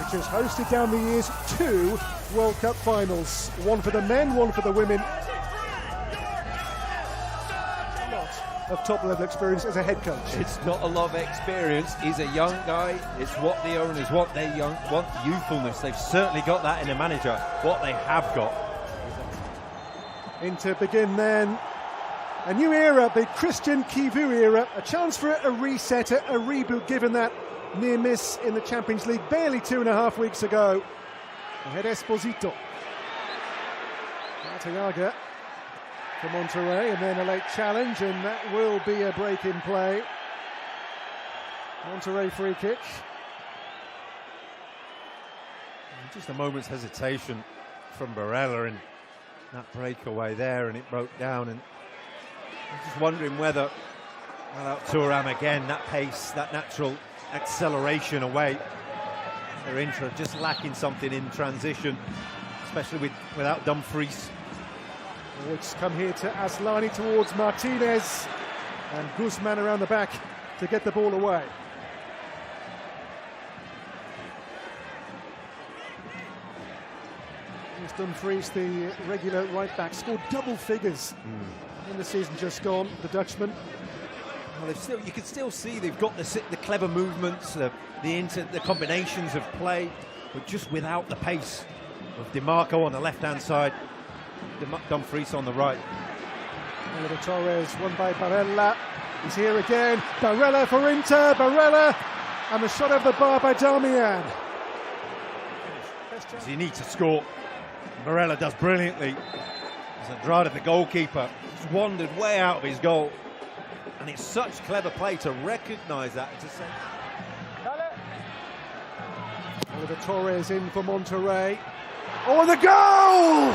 which has hosted down the years 2 World Cup finals. One for the men, one for the women. A lot of top-level experience as a head coach. It's not a lot of experience. He's a young guy. It's what the owners want. They want youthfulness. They've certainly got that in a manager. What they have got. In to begin then. A new era, the Christian Kivu era. A chance for a reset, a reboot, given that near miss in the Champions League barely 2.5 weeks ago. Ahead Esposito. Arteaga for Monterrey, and then a late challenge, and that will be a break in play. Monterrey free kick. Just a moment's hesitation from Barella in that breakaway there, and it broke down. And I'm just wondering whether, without Thuram again, that pace, that natural acceleration away, their Inter just lacking something in transition, especially without Dumfries. It's come here to Aslani towards Martinez, and Guzman around the back to get the ball away. Here's Dumfries, the regular right back, scored double figures in the season just gone, the Dutchman. Well, you can still see they've got the clever movements, the combinations of play, but just without the pace of DiMarco on the left-hand side, Dumfries on the right. Oliver Torres, won by Barella. He's here again. Barella for Inter. Barella, and the shot of the bar by Damian. He needs to score. Barella does brilliantly. As Andrade, the goalkeeper, just wandered way out of his goal. And it's such clever play to recognise that and to say. Oliver Torres in for Monterrey. Oh, the goal!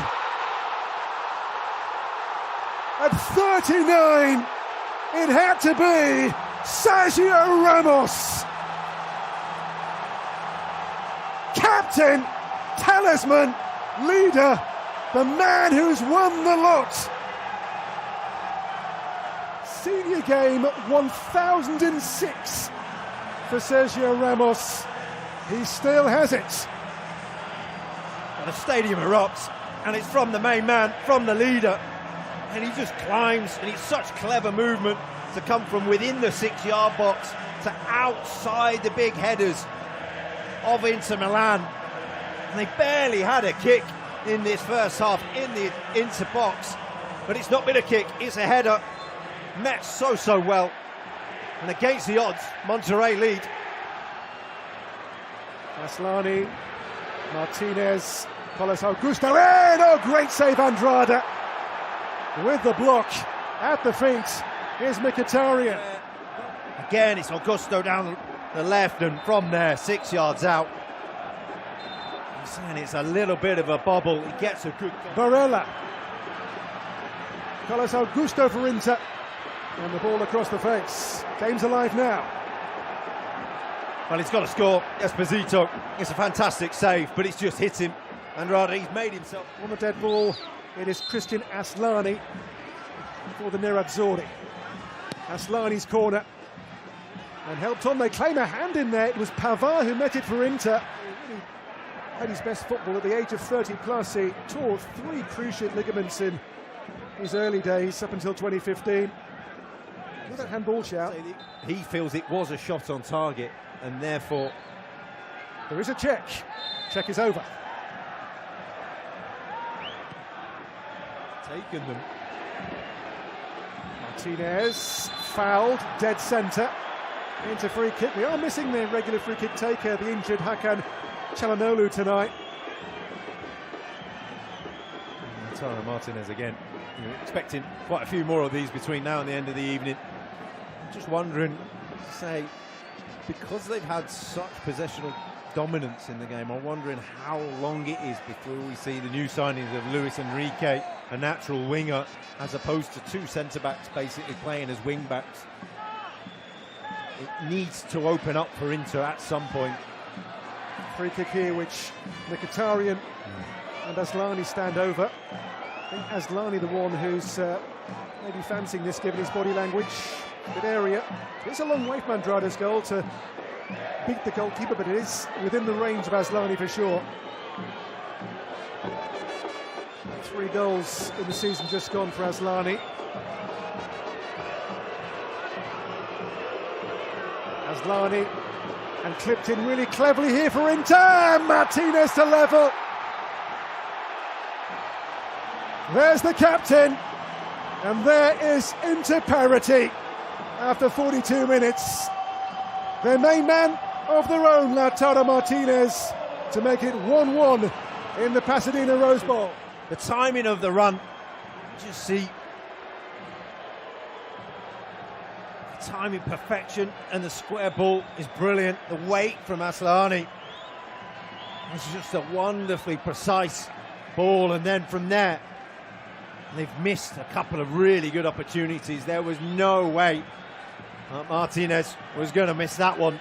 At 39, it had to be Sergio Ramos. Captain, talisman, leader, the man who's won the lot. Senior game 1006 for Sergio Ramos. He still has it. And the stadium erupts, and it's from the main man, from the leader. And he just climbs, and it's such clever movement to come from within the 6-yard box to outside the big headers of Inter Milan. And they barely had a kick in this first half in the Inter box, but it's not been a kick, it's a header. Met so well, and against the odds, Monterrey lead. Aslani, Martinez, Carlos Augusto in! Oh, great save, Andrade. With the block at the feet, here's Mkhitaryan. Again, it's Augusto down the left, and from there, 6 yards out. I'm saying it's a little bit of a bobble. He gets a good goal. Barella. Carlos Augusto for Inter. And the ball across the face. Game's alive now. Well, he's got to score. Esposito. It's a fantastic save, but it's just hit him. Andrade, he's made himself. On the dead ball, it is Christian Aslani for the Nerazzurri. Aslani's corner. And helped on, they claim a hand in there. It was Pavard who met it for Inter. He really had his best football at the age of 30 plus. He tore 3 cruciate ligaments in his early days, up until 2015. With that handball shout. He feels it was a shot on target, and therefore there is a check. Check is over. Taken them. Martinez fouled, dead centre. Into free kick. We are missing the regular free kick taker, the injured Hakan Çalhanoğlu tonight. Martinez again. You're expecting quite a few more of these between now and the end of the evening. I'm just wondering, say, because they've had such possessional dominance in the game, I'm wondering how long it is before we see the new signings of Luis Enrique, a natural winger, as opposed to 2 centre-backs basically playing as wing-backs. It needs to open up for Inter at some point. Free kick here, which Mkhitaryan and Aslani stand over. I think Aslani the one who's maybe fancying this given his body language. Good area. It's a long way from Andrade's goal to beat the goalkeeper, but it is within the range of Aslani for sure. 3 goals in the season just gone for Aslani. Aslani, and clipped in really cleverly here for Inter. Martinez to level. There's the captain, and there is Inter parity after 42 minutes. Their main man of their own, Lautaro Martinez, to make it 1-1 in the Pasadena Rose Bowl. The timing of the run, just see the timing perfection, and the square ball is brilliant. The weight from Aslani was just a wonderfully precise ball, and then from there they've missed a couple of really good opportunities. There was no way Martinez was going to miss that one.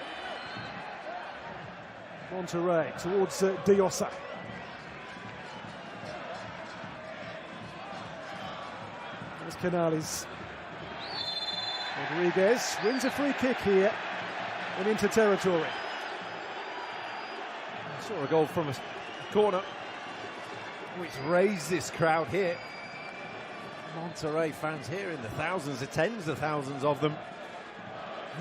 Monterrey towards Diosa. There's Canales. Rodriguez wins a free kick here in Inter territory. Saw a goal from a corner which raised this crowd here. Monterrey fans here in the thousands, the tens of thousands of them.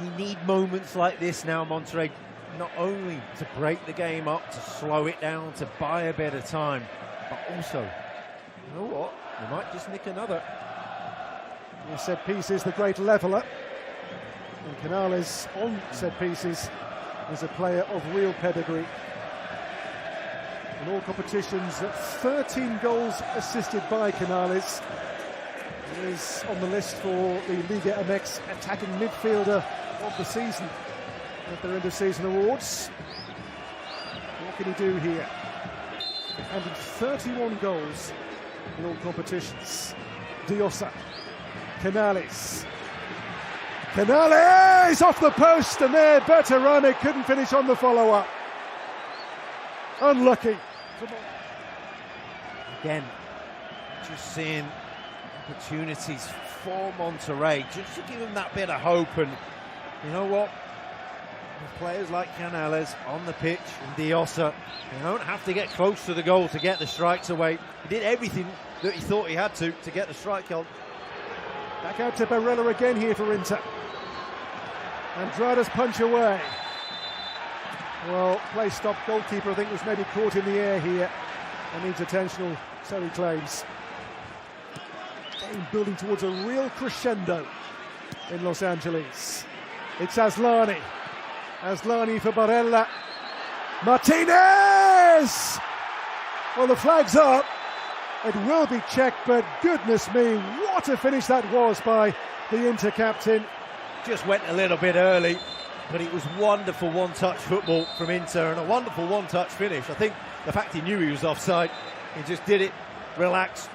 You need moments like this now, Monterrey, not only to break the game up, to slow it down, to buy a bit of time, but also, you know what, they might just nick another. The set piece is the great leveller, and Canales on set pieces is a player of real pedigree. In all competitions, 13 goals assisted by Canales. He is on the list for the Liga MX attacking midfielder of the season at their end-of-season awards. What can he do here? And in 31 goals in all competitions. Diosa. Canales off the post, and there Berterame couldn't finish on the follow-up. Unlucky. Again, just seeing opportunities for Monterrey, just to give them that bit of hope. And you know what? With players like Canales on the pitch and Diosa, you don't have to get close to the goal to get the strikes away. He did everything that he thought he had to get the strike on. Back out to Barella again here for Inter. Andrada's punch away. Well, play stopped. Goalkeeper, I think, was maybe caught in the air here and needs attention, so he claims. Game building towards a real crescendo in Los Angeles. It's Aslani. Aslani for Barella. Martinez! Well, the flag's up. It will be checked, but goodness me, what a finish that was by the Inter captain. Just went a little bit early, but it was wonderful one-touch football from Inter and a wonderful one-touch finish. I think the fact he knew he was offside, he just did it, relaxed,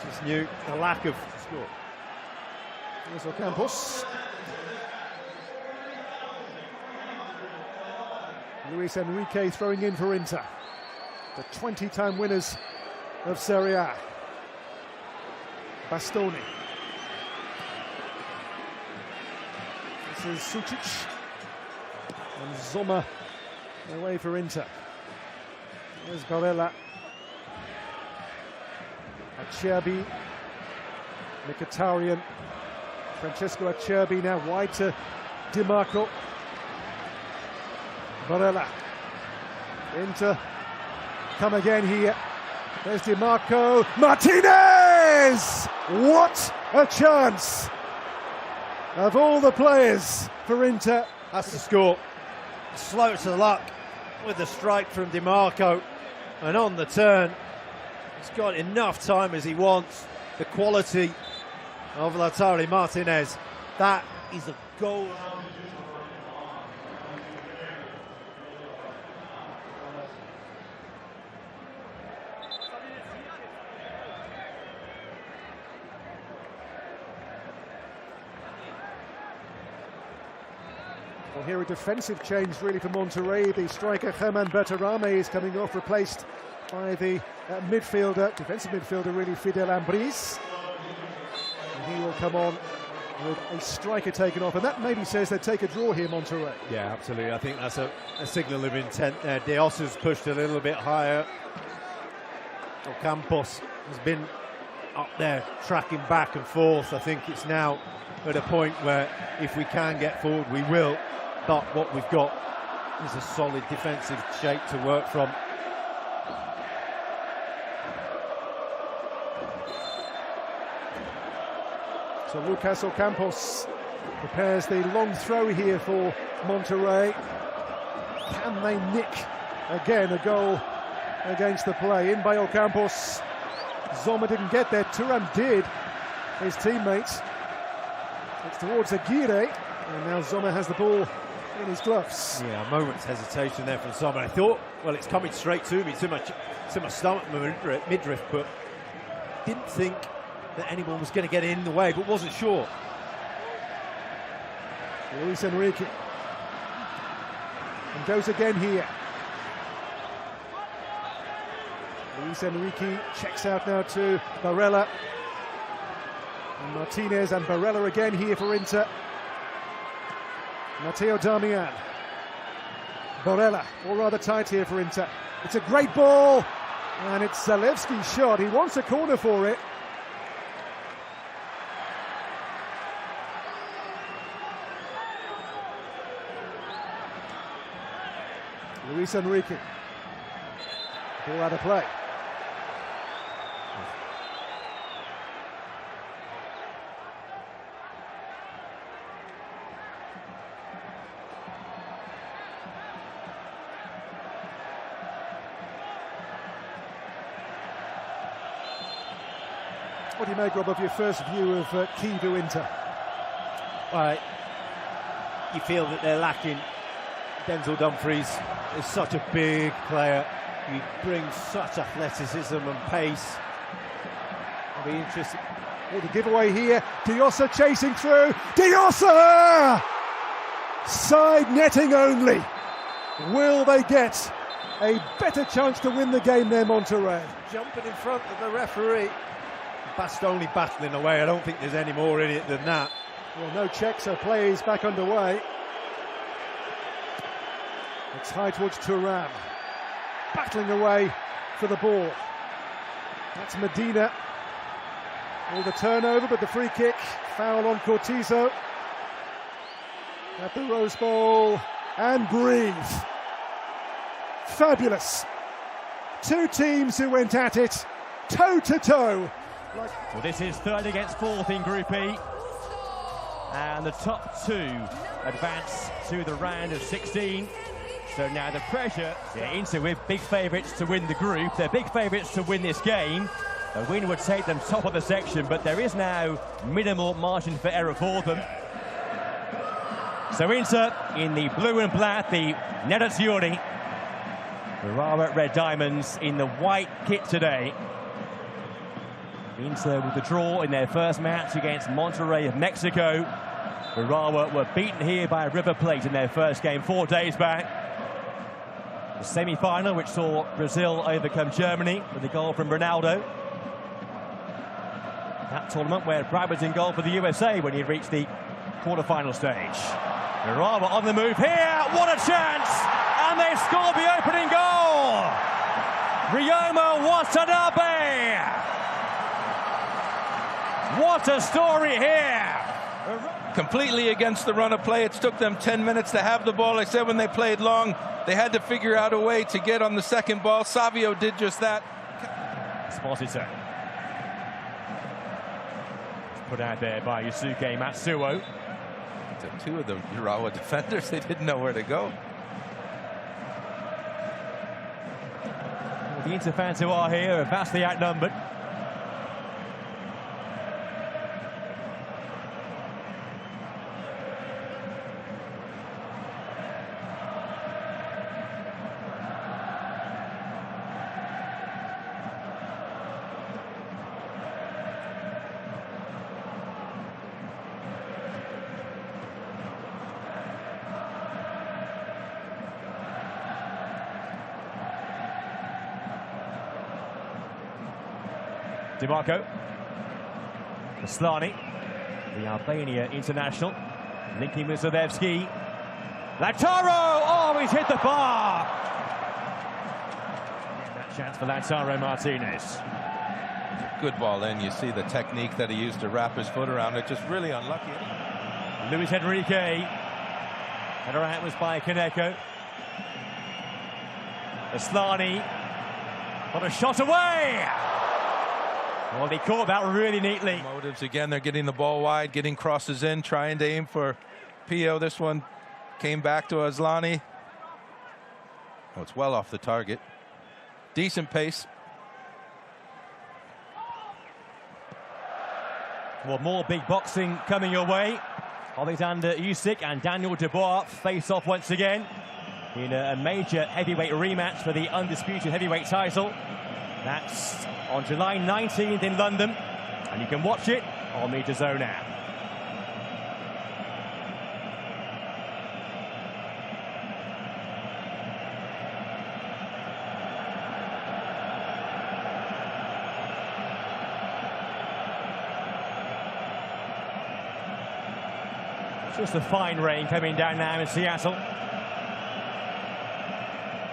just knew the lack of score. Here's Ocampos. Luis Enrique throwing in for Inter, the 20-time winners of Serie A. Bastoni. This is Sucic. And Zoma away for Inter. There's Barella. Acerbi. Mkhitaryan. Francesco Acerbi now wide to Di Marco. Barella. Inter come again here. There's Di Marco. Martinez! What a chance! Of all the players for Inter. That's the score. Slow to luck with the strike from Di Marco. And on the turn, he's got enough time as he wants. The quality of Lautaro Martinez. That is a goal. Well, here a defensive change really for Monterrey. The striker Germán Berterame is coming off, replaced by the defensive midfielder really Fidel Ambriz. And he will come on with a striker taken off, and that maybe says they take a draw here, Monterrey. Yeah, absolutely. I think that's a signal of intent there. Dios's pushed a little bit higher. Ocampos has been up there tracking back and forth. I think it's now at a point where if we can get forward, we will. But what we've got is a solid defensive shape to work from. So Lucas Ocampos prepares the long throw here for Monterrey. Can they nick again a goal against the play? In by Ocampos. Zoma didn't get there, Thuram did, his teammates. It's towards Aguirre, and now Zoma has the ball in his gloves. Yeah, a moment's hesitation there from Zoma. I thought, well, it's coming straight to me, to my stomach midriff, but didn't think that anyone was going to get in the way, but wasn't sure. Luis Enrique. And goes again here. Luis Enrique checks out now to Barella. And Martinez and Barella again here for Inter. Matteo Darmian. Barella, all rather tight here for Inter. It's a great ball, and it's Zalewski's shot. He wants a corner for it. Luis Enrique. Ball out of play. What do you make, Rob, of your first view of Kivu Inter? You feel that they're lacking. Denzel Dumfries is such a big player. He brings such athleticism and pace. I'll be interested. Oh, the giveaway here. Diossa chasing through. Diossa! Side netting only. Will they get a better chance to win the game there, Monterrey? Jumping in front of the referee. Bastoni battling away. I don't think there's any more in it than that. Well, no check, so play is back underway. It's high towards Thuram. Battling away for the ball. That's Medina. All the turnover, but the free kick. Foul on Cortizo. At the Rose Bowl. And breathe. Fabulous. Two teams who went at it, toe to toe. Well, this is third against fourth in Group E. And the top two advance to the round of 16. So now the pressure, Inter with big favourites to win the group. They're big favourites to win this game. A win would take them top of the section, but there is now minimal margin for error for them. So Inter in the blue and black, the Nerazzurri. Urawa Red Diamonds in the white kit today. Inter with the draw in their first match against Monterrey of Mexico. Urawa were beaten here by River Plate in their first game 4 days back. The semi-final, which saw Brazil overcome Germany with a goal from Ronaldo. That tournament where Brad was in goal for the USA when he reached the quarter-final stage. Urawa on the move here, what a chance! And they scored the opening goal! Ryoma Watanabe! What a story here! Completely against the run of play. It took them 10 minutes to have the ball. I said when they played long, they had to figure out a way to get on the second ball. Savio did just that. Spotted it. Put out there by Yusuke Matsuo. Two of the Urawa defenders, they didn't know where to go. The Inter fans who are here are vastly outnumbered. DiMarco. Aslani. the Albania international, linking with Zadevski. Lautaro! Oh, he's hit the bar! And that chance for Lautaro Martinez. Good ball in. You see the technique that he used to wrap his foot around it. Just really unlucky. Luis Enrique. Header out was by Kaneko. Aslani. Got a shot away! Well, he caught that really neatly. Motives again, they're getting the ball wide, getting crosses in, trying to aim for Pio. This one came back to Aslani. Oh, it's well off the target. Decent pace. Well, more big boxing coming your way. Alexander Usyk and Daniel Dubois face off once again in a major heavyweight rematch for the undisputed heavyweight title. That's on July 19th in London, and you can watch it on the DAZN app. Just a fine rain coming down now in Seattle.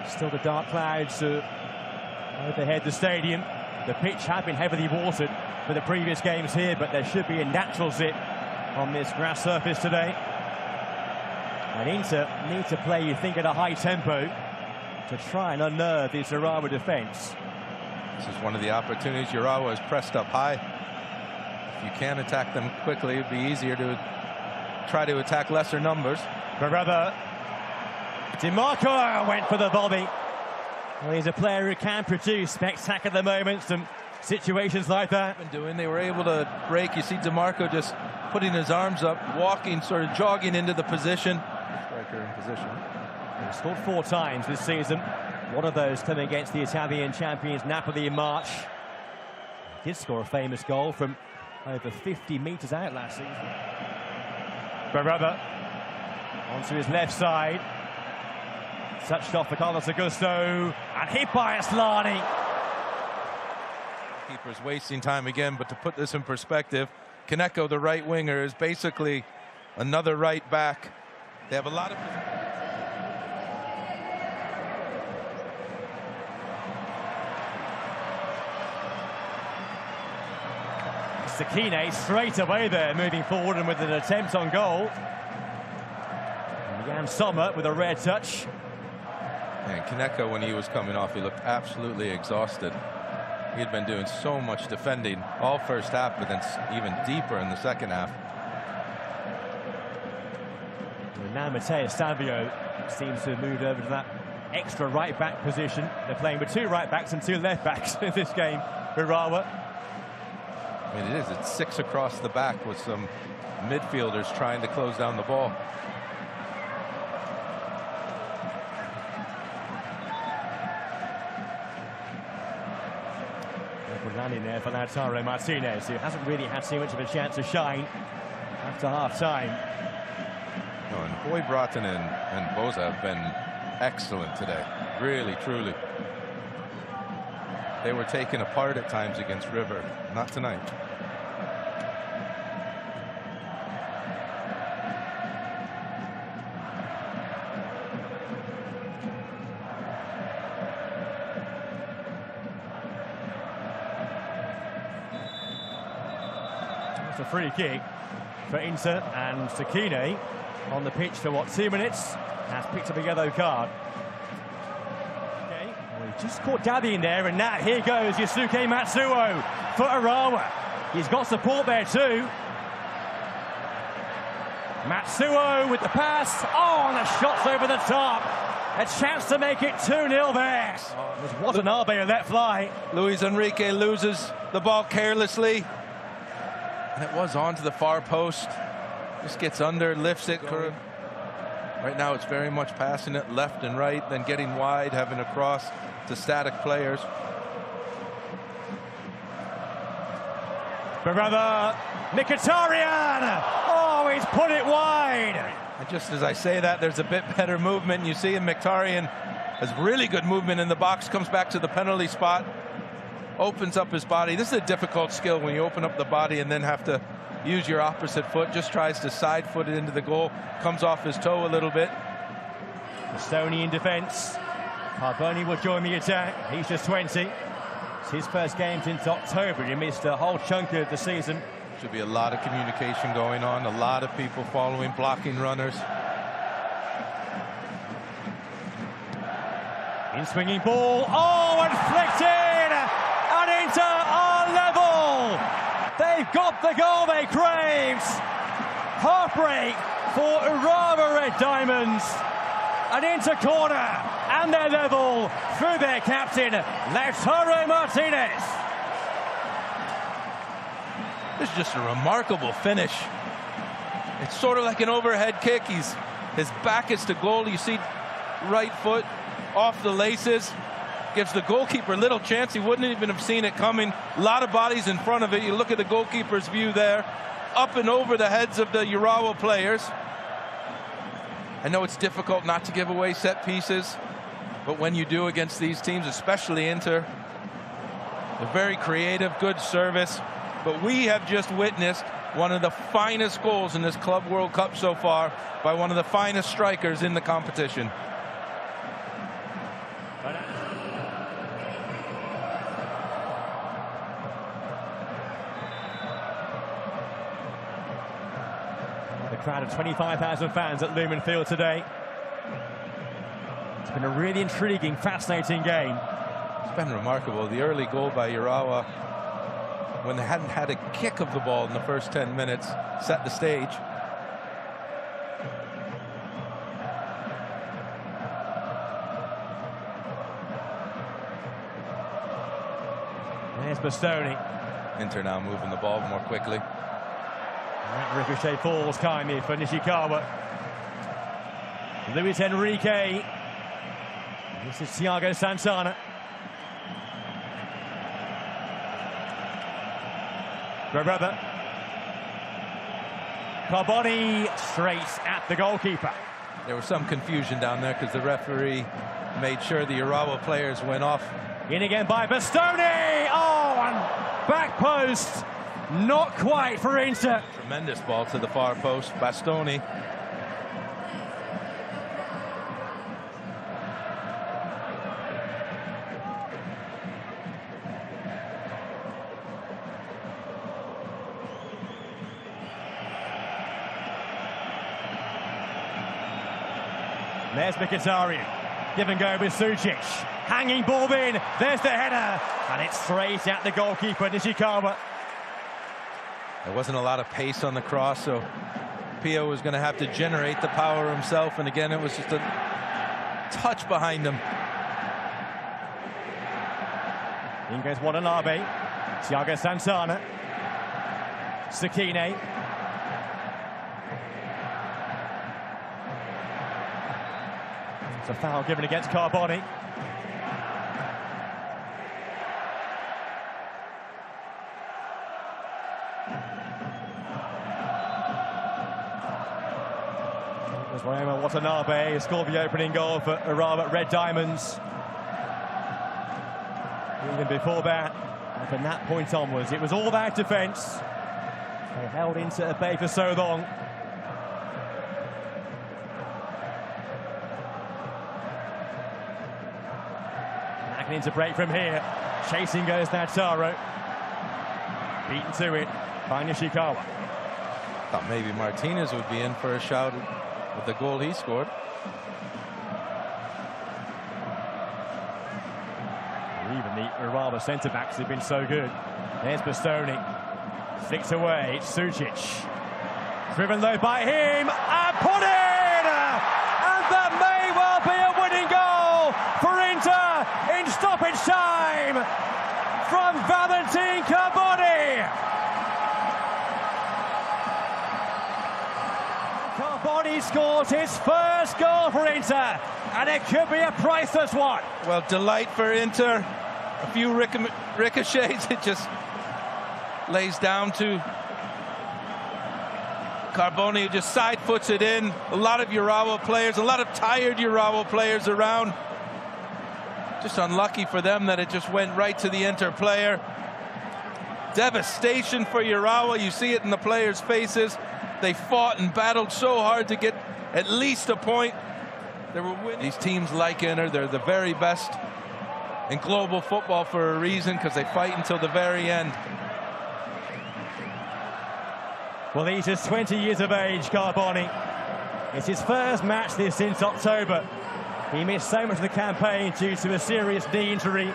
Still the dark clouds overhead the stadium. The pitch had been heavily watered for the previous games here, but there should be a natural zip on this grass surface today. And Inter need to play, you think, at a high tempo to try and unnerve this Urawa defence. This is one of the opportunities. Urawa is pressed up high. If you can attack them quickly, it'd be easier to try to attack lesser numbers. Barella. DiMarco went for the volley. Well, he's a player who can produce spectacular moments and situations like that. They were able to break. You see DiMarco just putting his arms up, walking, sort of jogging into the position. Striker in position. He's scored 4 times this season. One of those coming against the Italian champions Napoli in March. He did score a famous goal from over 50 metres out last season. Barella onto his left side. Touched off for Carlos Augusto and hit by Aslani. Keeper's wasting time again, but to put this in perspective, Kaneko, the right winger, is basically another right back. They have a lot of... Sakine straight away there, moving forward and with an attempt on goal. And Jan Sommer with a rare touch. And Kaneko, when he was coming off, he looked absolutely exhausted. He had been doing so much defending all first half, but then even deeper in the second half. And now Matteo Savio seems to have moved over to that extra right back position. They're playing with 2 right backs and 2 left backs in this game for Urawa. I mean, it's 6 across the back with some midfielders trying to close down the ball. In there for Lautaro Martinez, who hasn't really had too much of a chance to shine after half-time. No, and Hoybråten and Boza have been excellent today. Really, truly. They were taken apart at times against River. Not tonight. It's a free kick for Inter, and Sakine on the pitch for what, 2 minutes, has picked up a yellow card. Okay, well, he just caught Daddy in there, and now here goes Yusuke Matsuo for Urawa. He's got support there too. Matsuo with the pass. Oh, and the shot's over the top. A chance to make it 2-0 there. What an Abe let fly. Luis Enrique loses the ball carelessly. And it was on to the far post. Just gets under, lifts it. Right now it's very much passing it left and right, then getting wide, having a cross to static players. Barella, Mkhitaryan. Oh, he's put it wide. And just as I say that, there's a bit better movement. You see Mkhitaryan has really good movement in the box, comes back to the penalty spot, opens up his body. This is a difficult skill when you open up the body and then have to use your opposite foot, just tries to side foot it into the goal, comes off his toe a little bit. Bastoni in defence. Carboni will join the attack. He's just 20. It's his first game since October. He missed a whole chunk of the season. Should be a lot of communication going on, a lot of people following, blocking runners. In swinging ball. Oh, and flicked in! And Inter are level! They've got the goal they craved! Heartbreak for Urawa Red Diamonds. An Inter corner, and they're level through their captain, Lautaro Martinez. This is just a remarkable finish. It's sort of like an overhead kick. His back is to goal. You see right foot off the laces. Gives the goalkeeper little chance. He wouldn't even have seen it coming. A lot of bodies in front of it. You look at the goalkeeper's view there. Up and over the heads of the Urawa players. I know it's difficult not to give away set pieces, but when you do against these teams, especially Inter, they're very creative, good service. But we have just witnessed one of the finest goals in this Club World Cup so far by one of the finest strikers in the competition. Crowd of 25,000 fans at Lumen Field today. It's been a really intriguing, fascinating game. It's been remarkable. The early goal by Urawa, when they hadn't had a kick of the ball in the first 10 minutes, set the stage. There's Bastoni. Inter now moving the ball more quickly. That ricochet falls kindly for Nishikawa. Luis Enrique. This is Thiago Santana. Guerrero. Carboni straight at the goalkeeper. There was some confusion down there because the referee made sure the Urawa players went off. In again by Bastoni. Oh, and back post. Not quite for Inter. Tremendous ball to the far post. Bastoni. There's Mkhitaryan. Give and go with Sucic. Hanging ball in. There's the header. And it's straight at the goalkeeper, Nishikawa. There wasn't a lot of pace on the cross, so Pio was going to have to generate the power himself, and again it was just a touch behind him. In goes Watanabe. Thiago Santana. Sakine. It's a foul given against Carboni. Watanabe scored the opening goal for Urawa Red Diamonds. Even before that, and from that point onwards, it was all about defence. They held Inter at bay for so long. Back into break from here. Chasing goes Lautaro. Beaten to it by Nishikawa. Thought maybe Martinez would be in for a shout with the goal he scored. Even the Urawa centre-backs have been so good. There's Bastoni. Flicked away, it's Sucic. Driven low by him, and put in! And that may well be a winning goal for Inter in stoppage time from Valentin Carboni. Carboni scores his first goal for Inter, and it could be a priceless one. Well, delight for Inter. A few ricochets. It just lays down to Carboni, who just side foots it in. A lot of Urawa players, a lot of tired Urawa players around. Just unlucky for them that it just went right to the Inter player. devastation for Urawa. You see it in the players' faces. They fought and battled so hard to get at least a point. They were winning. These teams like Inter, they're the very best in global football for a reason, because they fight until the very end. Well, he's just 20 years of age, Carboni. It's his first match this since October. He missed so much of the campaign due to a serious knee injury.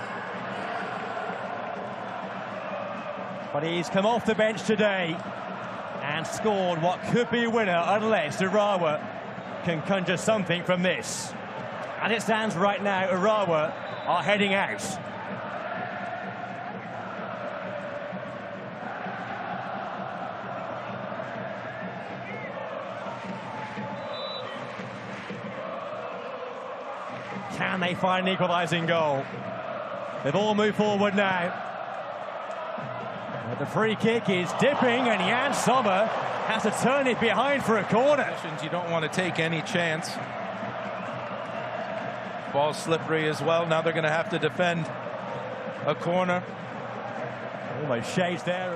But he's come off the bench today and scored what could be a winner unless Urawa can conjure something from this. As it stands right now, Urawa are heading out. Can they find an equalising goal? They've all moved forward now. But the free kick is dipping, and Jan Sommer has to turn it behind for a corner. You don't want to take any chance. Ball's slippery as well. Now they're going to have to defend a corner. Almost shades there.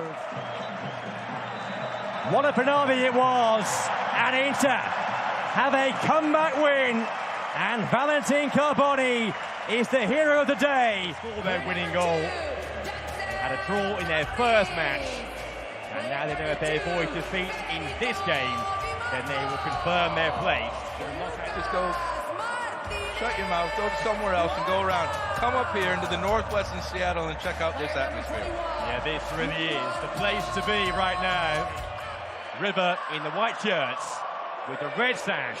What a penalty it was. And Inter have a comeback win. And Valentin Carboni is the hero of the day. For their winning goal. Had a draw in their first match. And now they know if they avoid defeat in this game, then they will confirm their place. Just go, shut your mouth, go somewhere else and go around. Come up here into the northwest in Seattle and check out this atmosphere. Yeah, this really is the place to be right now. River in the white shirts with the red sash.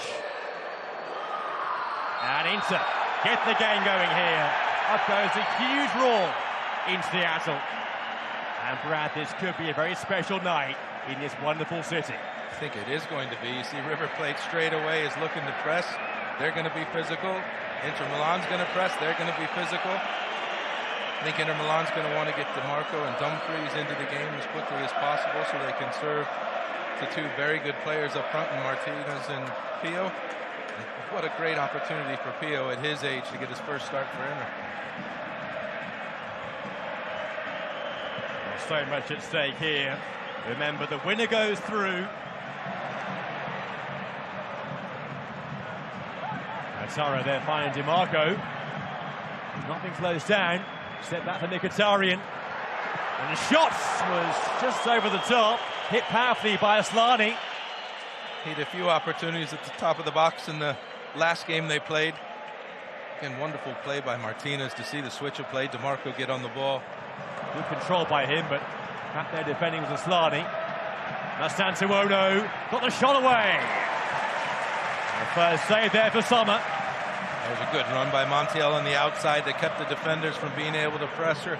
And Inter get the game going here. Up goes a huge roar in Seattle. And Brad, this could be a very special night in this wonderful city. I think it is going to be. You see River Plate straight away is looking to press. They're going to be physical. Inter Milan's going to press. They're going to be physical. I think Inter Milan's going to want to get DeMarco and Dumfries into the game as quickly as possible so they can serve to two very good players up front in Martinez and Pio. What a great opportunity for Pio at his age to get his first start for Inter. So much at stake here. Remember, the winner goes through. Atara there finding DeMarco. Nothing slows down. Step back for Mkhitaryan. And the shot was just over the top. Hit powerfully by Aslani. He had a few opportunities at the top of the box in the last game they played. Again, wonderful play by Martinez to see the switch of play. DeMarco get on the ball. Good control by him, but back there defending was Aslani. That's Santuono. Got the shot away. And the first save there for Sommer. That was a good run by Montiel on the outside that kept the defenders from being able to pressure.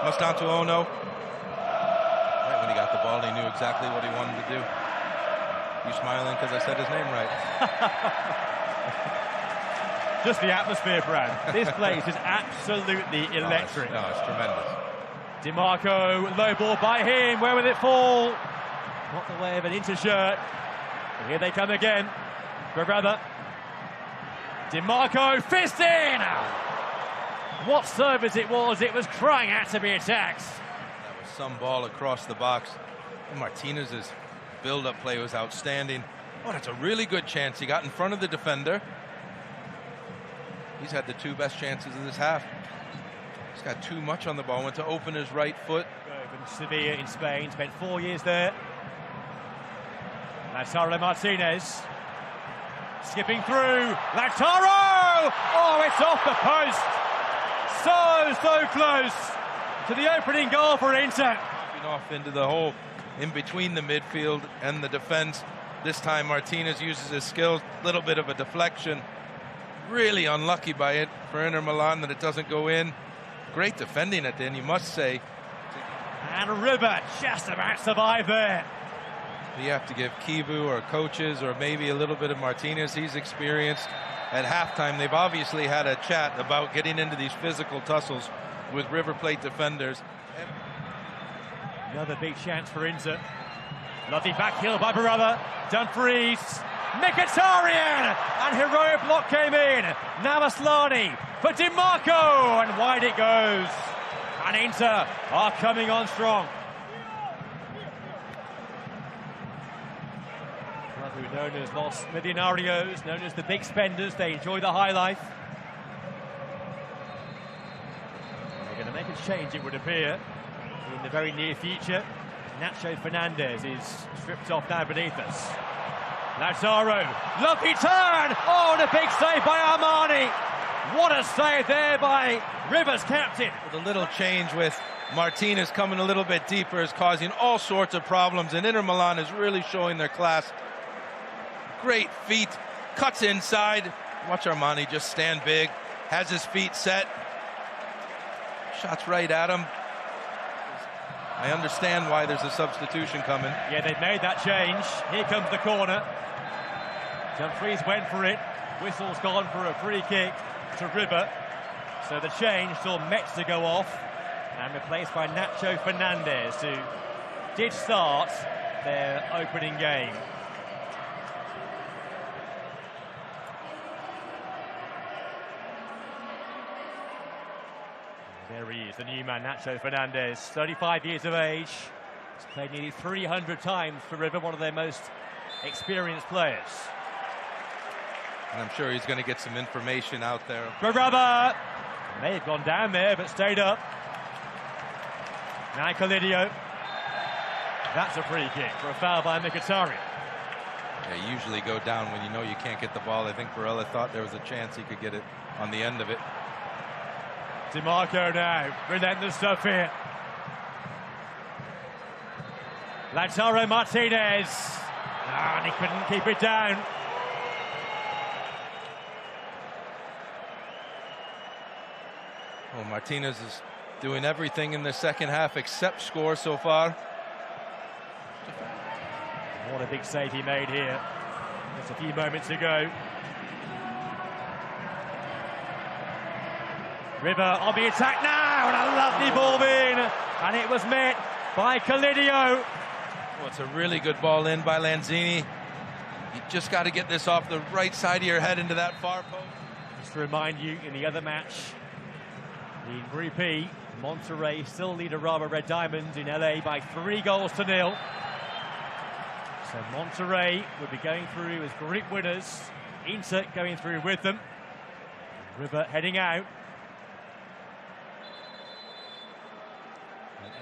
Mastantuono. Right when he got the ball, he knew exactly what he wanted to do. You smiling because I said his name right? Just the atmosphere, Brad. This place is absolutely electric. No, it's tremendous. DeMarco, low ball by him. Where will it fall? Not the way of an Inter shirt. And here they come again. Brother. DeMarco, fist in! What service it was crying out to be attacked. That was some ball across the box. And Martinez's build-up play was outstanding. Oh, that's a really good chance. He got in front of the defender. He's had the two best chances of this half. He's got too much on the ball. Went to open his right foot. Sevilla in Spain, spent 4 years there. Lautaro Martinez. Skipping through. Lautaro! Oh, it's off the post. So close to the opening goal for Inter. Off into the hole in between the midfield and the defense. This time Martinez uses his skills. Little bit of a deflection. Really unlucky by it for Inter Milan that it doesn't go in. Great defending at the end, you must say. And River just about survived there. You have to give Kivu or coaches or maybe a little bit of Martinez. He's experienced. At halftime, they've obviously had a chat about getting into these physical tussles with River Plate defenders. Another big chance for Inter. Lovely back heel by Barella. Dumfries. Mkhitaryan! And heroic block came in. Now Aslani for DeMarco. And wide it goes. And Inter are coming on strong. known as Los Millonarios, known as the big spenders. They enjoy the high life. They're going to make a change, it would appear, in the very near future. Nacho Fernandez is stripped off now beneath us. Lazaro, lucky turn! Oh, and a big save by Armani. What a save there by Rivers' captain. The little change with Martinez coming a little bit deeper is causing all sorts of problems, and Inter Milan is really showing their class. Great feet, cuts inside. Watch Armani just stand big, has his feet set. Shots right at him. I understand why there's a substitution coming. Yeah, they've made that change. Here comes the corner. Dumfries went for it. Whistle's gone for a free kick to River. So the change saw Metz to go off and replaced by Nacho Fernandez, who did start their opening game. There he is, the new man, Nacho Fernandez, 35 years of age. He's played nearly 300 times for River, one of their most experienced players. And I'm sure he's going to get some information out there. Urawa may have gone down there, but stayed up. Now Calidio. That's a free kick for a foul by Mkhitaryan. They usually go down when you know you can't get the ball. I think Barella thought there was a chance he could get it on the end of it. DiMarco now, relentless stuff here. Lautaro Martinez. And he couldn't keep it down. Well, Martinez is doing everything in the second half except score so far. What a big save he made here just a few moments ago. River on the attack now, and a lovely ball in, and it was met by Calidio. Well, it's a really good ball in by Lanzini. You just got to get this off the right side of your head into that far post. Just to remind you, in the other match, in Group E, Monterrey still lead Urawa Red Diamonds in LA by 3-0. So Monterrey will be going through as group winners. Inter going through with them. River heading out.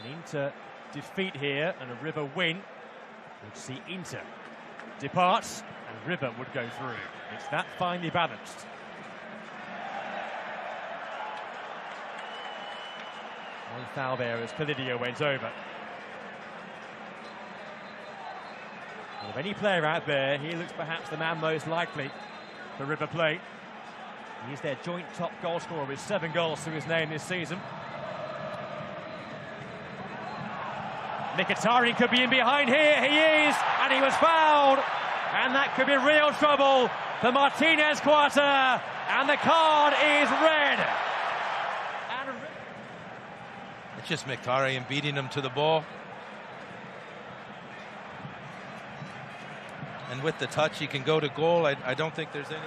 An Inter defeat here and a River win would see Inter depart and River would go through. It's that finely balanced. One foul there as Calidio went over. Well, of any player out there, he looks perhaps the man most likely for River Plate. He's their joint top goal scorer with 7 goals to his name this season. Mkhitaryan could be in behind here. He is, and he was fouled. And that could be real trouble for Martinez Quarter. And the card is red. It's just Mkhitaryan beating him to the ball. And with the touch, he can go to goal. I don't think there's any.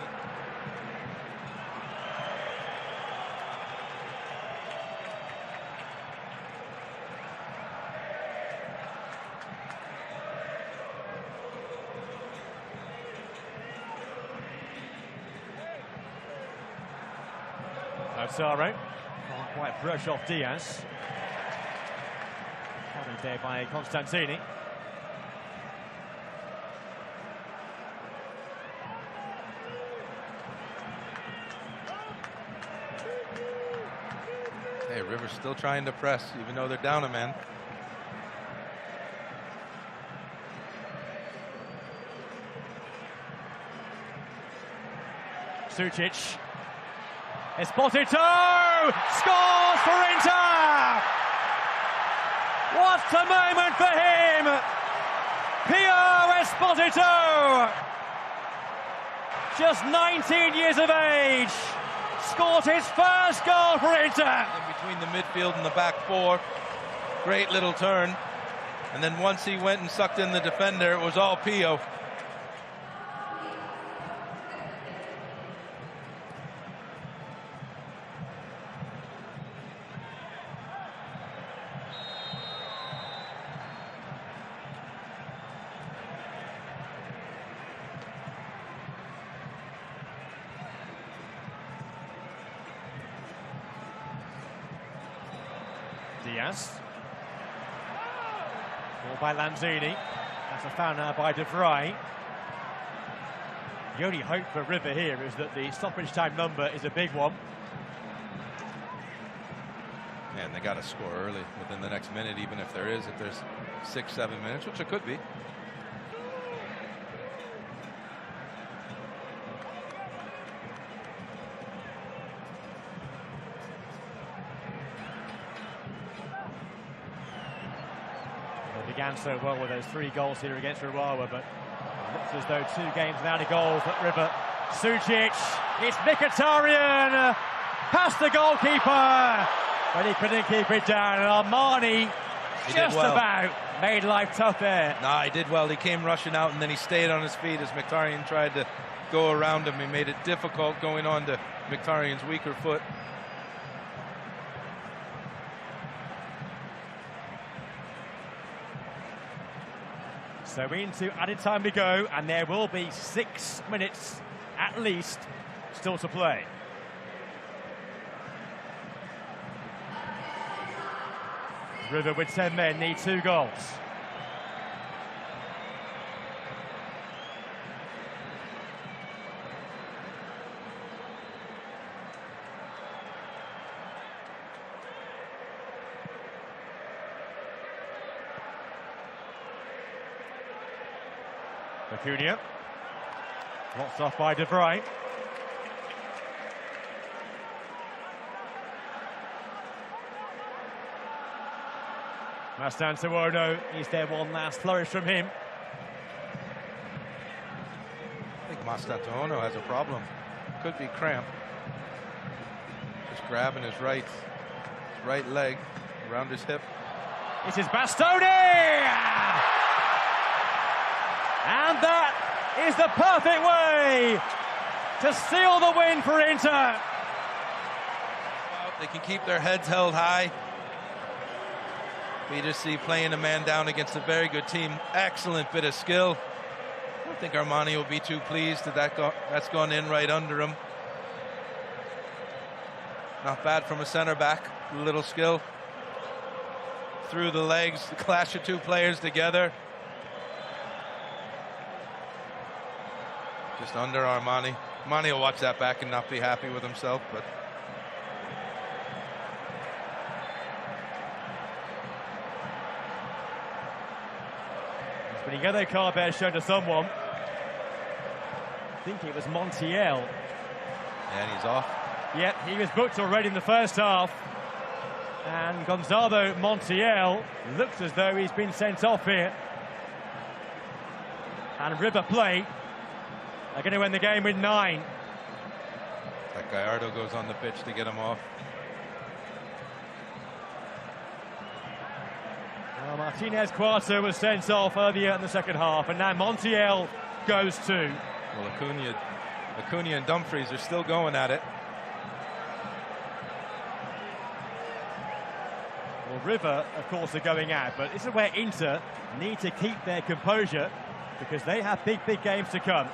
Lazaro can't quite brush off Diaz. Carried there by Constantini. Hey, River's still trying to press, even though they're down a man. Sucic. Esposito scores for Inter! What a moment for him! Pio Esposito! Just 19 years of age, scored his first goal for Inter! In between the midfield and the back four, great little turn. And then once he went and sucked in the defender, it was all Pio. Diaz. Ball by Lanzini. That's a foul now by De Vrij. The only hope for River here is that the stoppage time number is a big one. And they got to score early within the next minute, even if there's 6-7 minutes, which it could be. They began so well with those 3 goals here against Urawa, but it looks as though 2 games without a goal for River. Sucic, it's Mkhitaryan, past the goalkeeper, but he couldn't keep it down. And Armani just about made life tough there. Nah, he did well. He came rushing out and then he stayed on his feet as Mkhitaryan tried to go around him. He made it difficult going on to Mkhitaryan's weaker foot. So into added time to go, and there will be 6 minutes at least still to play. River with 10 men need 2 goals. Acuna. Blocked off by De Vrij. Mastantuono, is there one last flourish from him? I think Mastantuono has a problem. Could be cramp. Just grabbing his right leg around his hip. This is Bastoni! And that is the perfect way to seal the win for Inter. Well, they can keep their heads held high. We just see playing a man down against a very good team. Excellent bit of skill. I don't think Armani will be too pleased that that's gone in right under him. Not bad from a center back. A little skill. Through the legs, the clash of 2 players together. Just under Armani. Armani will watch that back and not be happy with himself, but it's been a yellow card there shown to someone. I think it was Montiel. and he's off. Yep, he was booked already in the first half. And Gonzalo Montiel looks as though he's been sent off here. And River Plate are going to win the game with 9. That Gallardo goes on the pitch to get him off. Well, Martinez Quarter was sent off earlier in the second half, and now Montiel goes too. Well, Acuna and Dumfries are still going at it. Well, River, of course, are going out, but this is where Inter need to keep their composure because they have big, big games to come.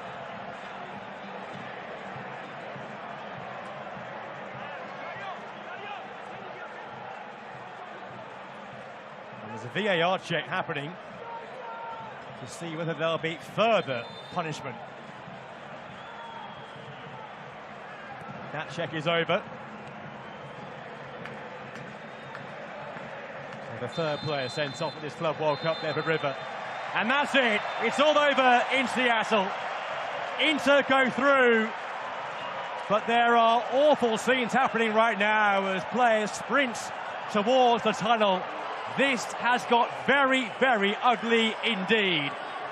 And there's a VAR check happening to see whether there'll be further punishment. That check is over. The third player sent off at this Club World Cup there for River. And that's it. It's all over in Seattle. Inter go through. But there are awful scenes happening right now as players sprint towards the tunnel. This has got very, very ugly indeed.